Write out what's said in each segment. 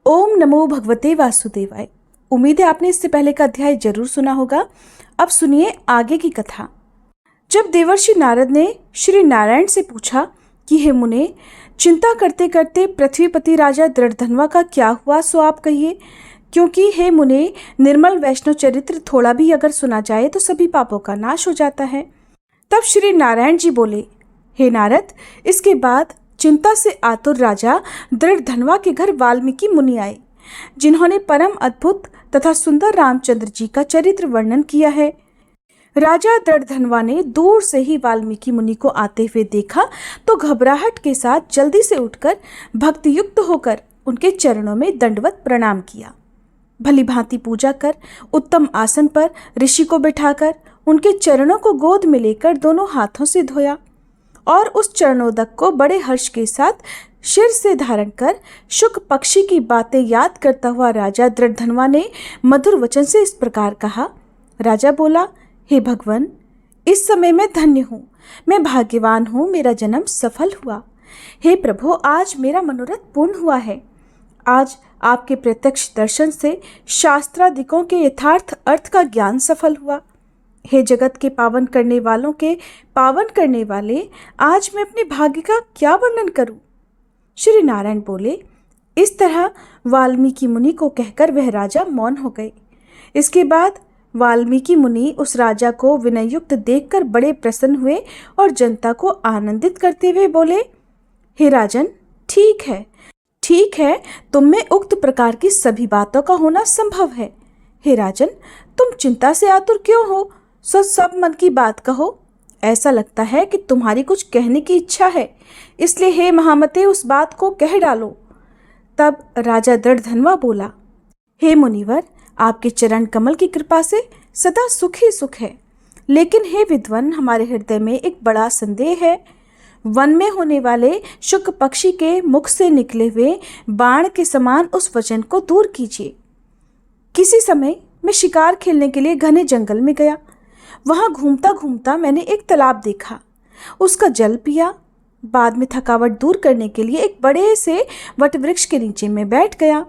ओम नमो भगवते वासुदेवाय। उम्मीद है आपने इससे पहले का अध्याय जरूर सुना होगा। अब सुनिए आगे की कथा। जब देवर्षि नारद ने श्री नारायण से पूछा कि हे मुने, चिंता करते करते पृथ्वीपति राजा दृढ़धनवा का क्या हुआ सो आप कहिए, क्योंकि हे मुने, निर्मल वैष्णव चरित्र थोड़ा भी अगर सुना जाए तो सभी पापों का नाश हो जाता है। तब श्री नारायण जी बोले, हे नारद, इसके बाद चिंता से आतुर राजा दृढ़धनवा के घर वाल्मीकि मुनि आए, जिन्होंने परम अद्भुत तथा सुंदर रामचंद्र जी का चरित्र वर्णन किया है। राजा दृढ़धनवा ने दूर से ही वाल्मीकि मुनि को आते हुए देखा तो घबराहट के साथ जल्दी से उठकर भक्ति युक्त होकर उनके चरणों में दंडवत प्रणाम किया। भली भांति पूजा कर उत्तम आसन पर ऋषि को बिठाकर उनके चरणों को गोद में लेकर दोनों हाथों से धोया और उस चरणोदक को बड़े हर्ष के साथ शिर से धारण कर शुक पक्षी की बातें याद करता हुआ राजा दृढ़धनवा ने मधुर वचन से इस प्रकार कहा। राजा बोला, हे भगवान, इस समय मैं धन्य हूँ, मैं भाग्यवान हूँ, मेरा जन्म सफल हुआ। हे प्रभु, आज मेरा मनोरथ पूर्ण हुआ है। आज आपके प्रत्यक्ष दर्शन से शास्त्रादिकों के यथार्थ अर्थ का ज्ञान सफल हुआ। हे जगत के पावन करने वालों के पावन करने वाले, आज मैं अपने भाग्य का क्या वर्णन करूं। श्री नारायण बोले। इस तरह वाल्मीकि मुनि को कहकर वह राजा मौन हो गए। इसके बाद वाल्मीकि मुनि उस राजा को विनययुक्त देखकर बड़े प्रसन्न हुए और जनता को आनंदित करते हुए बोले, हे राजन, ठीक है, तुम में उक्त प्रकार की सभी बातों का होना संभव है। हे राजन, तुम चिंता से आतुर क्यों हो? सब मन की बात कहो। ऐसा लगता है कि तुम्हारी कुछ कहने की इच्छा है, इसलिए हे महामते, उस बात को कह डालो। तब राजा दृढ़धनवा बोला, हे मुनिवर, आपके चरण कमल की कृपा से सदा सुख ही सुख है, लेकिन हे विद्वान, हमारे हृदय में एक बड़ा संदेह है। वन में होने वाले शुक पक्षी के मुख से निकले हुए बाण के समान उस वचन को दूर कीजिए। किसी समय मैं शिकार खेलने के लिए घने जंगल में गया। वहां घूमता घूमता मैंने एक तालाब देखा, उसका जल पिया। बाद में थकावट दूर करने के लिए एक बड़े से वटवृक्ष के नीचे में बैठ गया।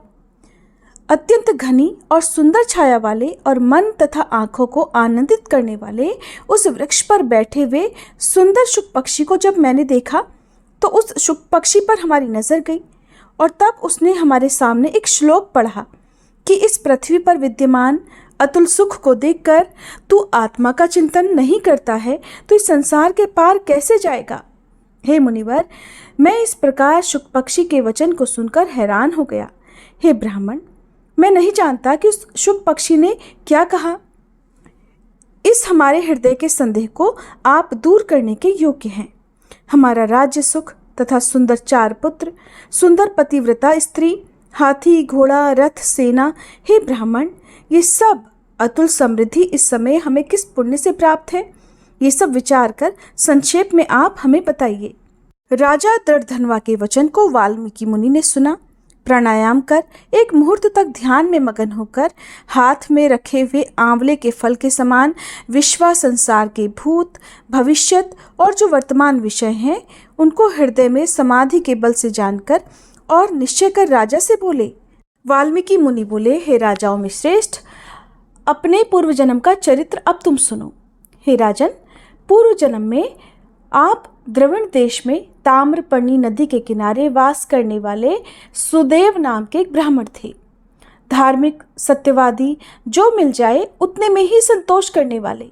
अत्यंत घनी और सुंदर छाया वाले और मन तथा आंखों को आनंदित करने वाले उस वृक्ष पर बैठे हुए सुंदर शुक पक्षी को जब मैंने देखा तो उस शुक पक्षी पर हमारी नजर गई और तब उसने हमारे सामने एक श्लोक पढ़ा कि इस पृथ्वी पर विद्यमान अतुल सुख को देखकर तू आत्मा का चिंतन नहीं करता है तो इस संसार के पार कैसे जाएगा। हे मुनिवर, मैं इस प्रकार शुक पक्षी के वचन को सुनकर हैरान हो गया। हे ब्राह्मण, मैं नहीं जानता कि उस शुक पक्षी ने क्या कहा। इस हमारे हृदय के संदेह को आप दूर करने के योग्य हैं। हमारा राज्य सुख तथा सुंदर 4 पुत्र, सुंदर पतिव्रता स्त्री, हाथी, घोड़ा, रथ, सेना, हे ब्राह्मण, ये सब अतुल समृद्धि इस समय हमें किस पुण्य से प्राप्त है, ये सब विचार कर संक्षेप में आप हमें बताइए। राजा दृढ़धनवा के वचन को वाल्मीकि मुनि ने सुना। प्राणायाम कर एक मुहूर्त तक ध्यान में मगन होकर हाथ में रखे हुए आंवले के फल के समान विश्व संसार के भूत, भविष्यत और जो वर्तमान विषय हैं उनको हृदय में समाधि के बल से जानकर और निश्चय कर राजा से बोले। वाल्मीकि मुनि बोले, हे राजाओं में श्रेष्ठ, अपने पूर्व जन्म का चरित्र अब तुम सुनो। हे राजन, पूर्व जन्म में आप द्रविड़ देश में ताम्रपर्णी नदी के किनारे वास करने वाले सुदेव नाम के एक ब्राह्मण थे। धार्मिक, सत्यवादी, जो मिल जाए उतने में ही संतोष करने वाले,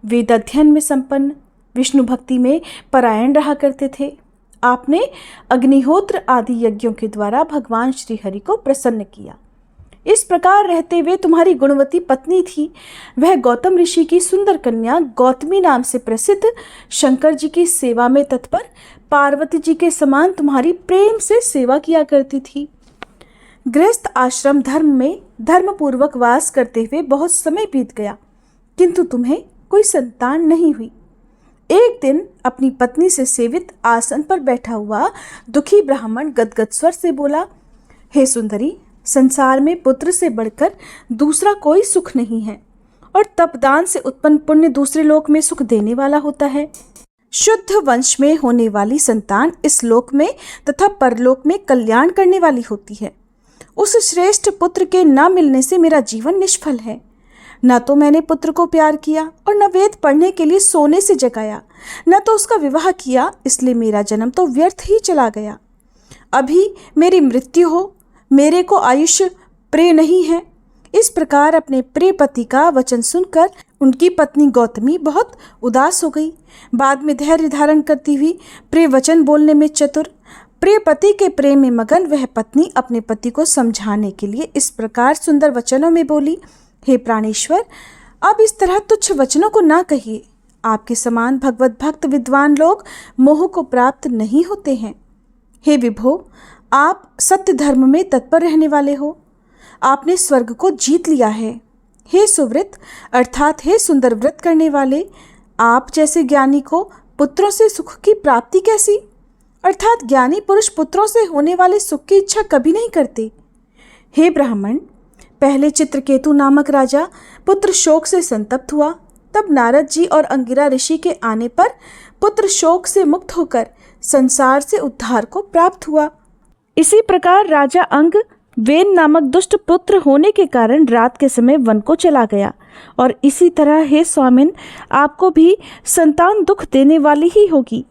वेद अध्ययन में संपन्न, विष्णु भक्ति में परायण रहा करते थे। आपने अग्निहोत्र आदि यज्ञों के द्वारा भगवान श्री हरि को प्रसन्न किया। इस प्रकार रहते हुए तुम्हारी गुणवती पत्नी थी, वह गौतम ऋषि की सुंदर कन्या गौतमी नाम से प्रसिद्ध, शंकर जी की सेवा में तत्पर, पार्वती जी के समान तुम्हारी प्रेम से सेवा किया करती थी। गृहस्थ आश्रम धर्म में धर्मपूर्वक वास करते हुए बहुत समय बीत गया, किंतु तुम्हें कोई संतान नहीं हुई। एक दिन अपनी पत्नी से सेवित आसन पर बैठा हुआ दुखी ब्राह्मण गदगद स्वर से बोला, हे सुंदरी, संसार में पुत्र से बढ़कर दूसरा कोई सुख नहीं है और तपदान से उत्पन्न पुण्य दूसरे लोक में सुख देने वाला होता है। शुद्ध वंश में होने वाली संतान इस लोक में तथा परलोक में कल्याण करने वाली होती है उस श्रेष्ठ पुत्र के न मिलने से मेरा जीवन निष्फल है। न तो मैंने पुत्र को प्यार किया और न वेद पढ़ने के लिए सोने से जगाया, न तो उसका विवाह किया, इसलिए मेरा जन्म तो व्यर्थ ही चला गया। अभी मेरी मृत्यु हो, मेरे को आयुष्य प्रिय नहीं है। इस प्रकार अपने प्रिय पति का वचन सुनकर उनकी पत्नी गौतमी बहुत उदास हो गई। बाद में धैर्य धारण करती हुई, प्रिय वचन बोलने में चतुर, प्रिय पति के प्रेम में मगन वह पत्नी अपने पति को समझाने के लिए इस प्रकार सुंदर वचनों में बोली, हे प्राणेश्वर, अब इस तरह तुच्छ वचनों को ना कहिए। आपके समान भगवत भक्त विद्वान लोग मोह को प्राप्त नहीं होते हैं। हे विभो, आप सत्य धर्म में तत्पर रहने वाले हो, आपने स्वर्ग को जीत लिया है। हे सुव्रत अर्थात हे सुंदर व्रत करने वाले, आप जैसे ज्ञानी को पुत्रों से सुख की प्राप्ति कैसी? अर्थात ज्ञानी पुरुष पुत्रों से होने वाले सुख की इच्छा कभी नहीं करते। हे ब्राह्मण, पहले चित्रकेतु नामक राजा पुत्र शोक से संतप्त हुआ, तब नारद जी और अंगिरा ऋषि के आने पर पुत्र शोक से मुक्त होकर संसार से उद्धार को प्राप्त हुआ। इसी प्रकार राजा अंग वेन नामक दुष्ट पुत्र होने के कारण रात के समय वन को चला गया। और इसी तरह हे स्वामिन, आपको भी संतान दुख देने वाली ही होगी।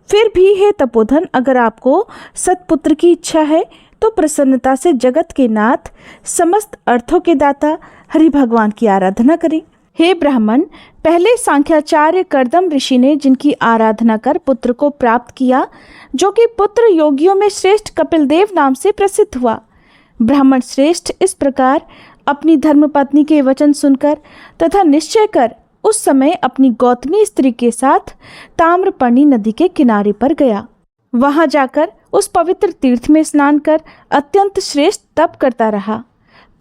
फिर भी हे तपोधन, अगर आपको सत्पुत्र की इच्छा है तो प्रसन्नता से जगत के नाथ, समस्त अर्थों के दाता हरि भगवान की आराधना करें। हे ब्राह्मण, पहले सांख्याचार्य कर्दम ऋषि ने जिनकी आराधना कर पुत्र को प्राप्त किया, जो कि पुत्र योगियों में श्रेष्ठ कपिलदेव नाम से प्रसिद्ध हुआ। ब्राह्मण श्रेष्ठ इस प्रकार अपनी धर्मपत्नी के वचन सुनकर तथा निश्चय कर उस समय अपनी गौतमी स्त्री के साथ ताम्रपर्णी नदी के किनारे पर गया। वहां जाकर उस पवित्र तीर्थ में स्नान कर अत्यंत श्रेष्ठ तप करता रहा।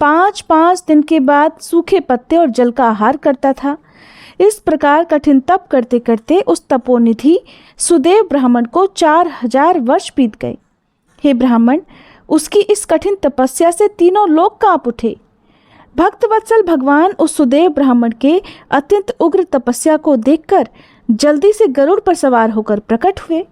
5 दिन के बाद सूखे पत्ते और जल का आहार करता था। इस प्रकार कठिन तप करते करते उस तपोनिधि सुदेव ब्राह्मण को 4000 वर्ष बीत गए। हे ब्राह्मण, उसकी इस कठिन तपस्या से तीनों लोक कांप उठे। भक्तवत्सल भगवान उस सुदेव ब्राह्मण के अत्यंत उग्र तपस्या को देखकर जल्दी से गरुड़ पर सवार होकर प्रकट हुए।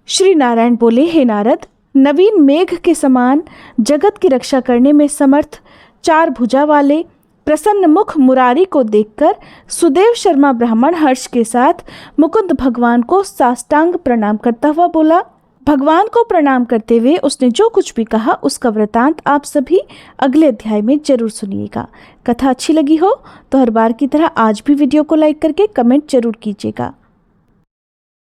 श्री नारायण बोले, हे नारद, नवीन मेघ के समान जगत की रक्षा करने में समर्थ 4 भुजा वाले प्रसन्न मुख मुरारी को देखकर सुदेव शर्मा ब्राह्मण हर्ष के साथ मुकुंद भगवान को साष्टांग प्रणाम करता हुआ बोला। भगवान को प्रणाम करते हुए उसने जो कुछ भी कहा उसका वृतांत आप सभी अगले अध्याय में जरूर सुनिएगा। कथा अच्छी लगी हो तो हर बार की तरह आज भी वीडियो को लाइक करके कमेंट जरूर कीजिएगा।